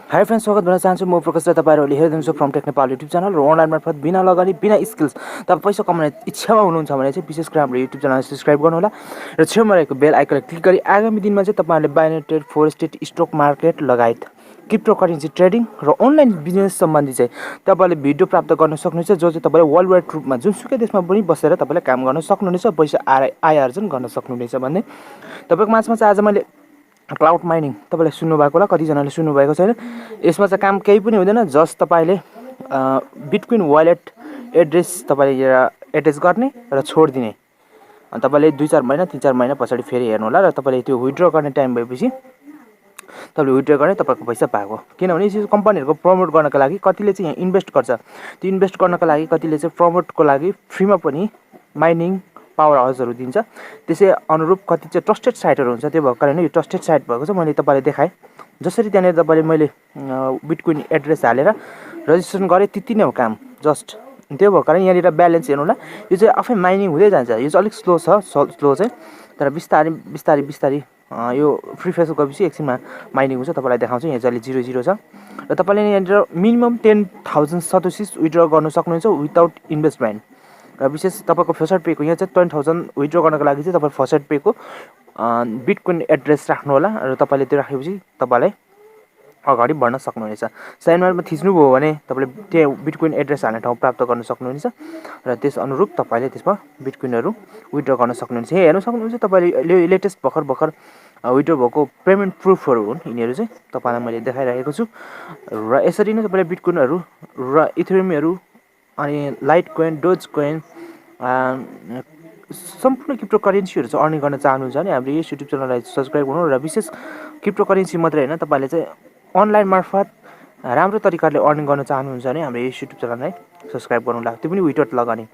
High friends, स्वागत गर्न चाहन्छु म प्रकाश र तपाईहरुले हेर्दै फ्रमटेक नेपाल युट्युब च्यानल र अनलाइन मार्फत बिना लगानी बिना स्किल्स तपाईं पैसा कमाउने इच्छामा हुनुहुन्छ भने चाहिँ विशेष गरी हाम्रो युट्युब च्यानल सब्स्क्राइब गर्नु होला र छेउमा रहेको बेल आइकनलाई क्लिक गरी आगामी दिनमा चाहिँ तपाईहरुले binary trade, forex trade, stock market लगायत क्रिप्टोकरेन्सी ट्रेडिङ र अनलाइन बिजनेस सम्बन्धी चाहिँ तपाईले भिडियो प्राप्त गर्न सक्नुहुन्छ जो चाहिँ तपाईले वर्ल्ड वाइड रूपमा जुनसुकै देशमा पनि बसेर तपाईले काम गर्न सक्नुहुनेछ, पैसा आय आर्जन गर्न सक्नुहुनेछ भन्ने तपाईको माझमा चाहिँ आज मैले क्लाउड माइनिङ तपाईले सुन्नु भएको होला, कतिजनाले सुन्नु भएको छैन। यसमा चाहिँ काम केही पनि हुँदैन, जस्ट तपाईले बिटकोइन वालेट एड्रेस तपाईले एड्रेस गर्ने र छोड्दिने। अनि तपाईले 2-4 महिना 3-4 महिना पछाडी फेरि हेर्नु होला र तपाईले त्यो विथड्र गर्ने टाइम भएपछि तपाईले विथड्र गर्ने तपाईको पैसा पाएको। किनभने यो कम्पनीहरुको प्रमोट गर्नको लागि कतिले चाहिँ यहाँ इन्भेस्ट गर्छ, त्यो इन्भेस्ट गर्नको लागि कतिले चाहिँ प्रमोटको लागि फ्रीमा पनि माइनिङ पावर हाउसहरु दिन्छ। त्यसै अनुरूप कति चाहिँ ट्रस्टेड साइटहरु हुन्छ, त्यो भएको कारणले यो ट्रस्टेड साइट भएको छ। मैले तपाईलाई देखाए जसरी त्यहाँ तपाईले मैले बिटकोइन एड्रेस हालेर रजिस्ट्रेसन गरे, त्यति नै हो काम। जस्ट त्यो भएको कारण यहाँ ब्यालेन्स हेर्नु होला, यो चाहिँ आफै माइनिङ हुँदै जान्छ। यो चाहिँ अलिक स्लो छ, स्लो चाहिँ, तर बिस्तारै यो फ्री फेस गएपछि एकछिनमा माइनिङ हुन्छ। तपाईलाई देखाउँछु। यहाँ चाहिँ 0 छ र तपाईले यहाँ मिनिमम 10,000 सतोसिस विथड्र गर्न सक्नुहुन्छ विदाउट इन्भेस्टमेन्ट। र विशेष तपाईको फर्स्ट पेको यहाँ चाहिँ 10,000 विथड्र गर्नको लागि चाहिँ तपाईले फर्स्ट पेको बिटकोइन एड्रेस राख्नु होला र तपाईले त्यो राखेपछि तपाईलाई अगाडि बढ्न सक्नुहुनेछ। साइनरमा थिच्नुभयो भने तपाईले त्यो बिटकोइन एड्रेस हाल्ने ठाउँ प्राप्त गर्न सक्नुहुनेछ र त्यस अनुरूप तपाईले त्यसमा बिटकोइनहरु विथड्र गर्न सक्नुहुनेछ। यहाँ हेर्न सक्नुहुन्छ तपाईले लेटेस्ट भर्खर विथड्र भएको पेमेन्ट प्रुफहरु हुन् यिनीहरु चाहिँ तपाईलाई मैले देखाइरहेको छु। र यसरी नै तपाईले बिटकोइनहरु र इथेरियमहरु अनि लाइट कोइन, डोज कोइन सम्पूर्ण क्रिप्टोकरेन्सीहरु चाहिँ अर्निङ गर्न चाहनुहुन्छ भने हाम्रो यस युट्युब च्यानललाई सब्स्क्राइब गर्नु र विशेष क्रिप्टोकरेन्सी मात्रै हैन, तपाईले चाहिँ अनलाइन मार्फत राम्रो तरिकाले अर्निङ गर्न चाहनुहुन्छ भने हाम्रो यस युट्युब च्यानललाई सब्स्क्राइब गर्नु होला, त्यो पनि विदाउट लगानी।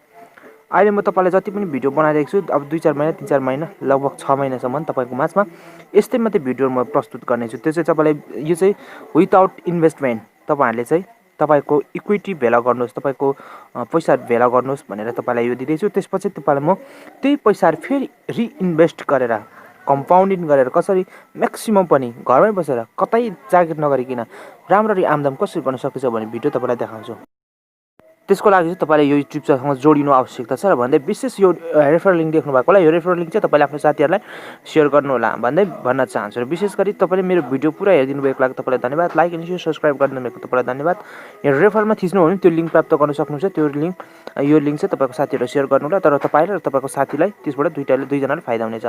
अहिले म तपाईलाई जति पनि भिडियो बनाइरहेको छु, अब 2-4 महिना 3-4 महिना लगभग 6 महिनासम्म तपाईको माझमा यस्तै मात्रै भिडियो म प्रस्तुत गर्ने छु। त्यो चाहिँ तपाईलाई यो चाहिँ विदाउट इन्भेस्टमेन्ट तपाईहरुले चाहिँ तपाईको इक्विटी भेला गर्नुहोस्, तपाईको पैसा भेला गर्नुहोस् भनेर तपाईलाई यो दिदैछु। त्यसपछि तपाईलाई म त्यही पैसाहरु फेरि रिइन्भेस्ट गरेर कम्पाउन्डिङ गरेर कसरी म्याक्सिमम पनि घरमै बसेर कतै जागिर नगरिकिन राम्ररी आम्दानी कसरी गर्न सकिन्छ भन्ने भिडियो तपाईलाई देखाउँछु। त्यसको लागि चाहिँ तपाईले यो युट्युब च्यानलसँग जोडिनु आवश्यकता छ र भन्दै विशेष यो रेफरल लिंक देख्नु भएको होला, यो रेफरल लिंक चाहिँ तपाईले आफ्नो साथीहरुलाई शेयर गर्नु होला भन्दै भन्न चाहन्छु। र विशेष गरी तपाईले मेरो भिडियो पुरा हेरिदिनु भएको लागि तपाईलाई धन्यवाद। लाइक अनि शेयर सब्स्क्राइब गरिदिनु भएको तपाईलाई धन्यवाद। यहाँ रेफरलमा थिच्नु हो भने त्यो लिंक प्राप्त गर्न सक्नुहुन्छ। त्यो लिंक यो लिंक चाहिँ तपाईको साथीहरुलाई शेयर गर्नु होला, तर तपाईले र तपाईको साथीलाई त्यसबाट दुईजनाले फाइदा हुनेछ।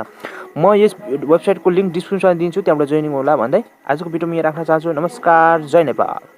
म यस वेबसाइटको लिंक डिस्क्रिप्सनमा दिन्छु, त्यहाँबाट जोइनिङ होला भन्दै आजको भिडियो म यहाँ राख्न चाहन्छु। नमस्कार, जय नेपाल।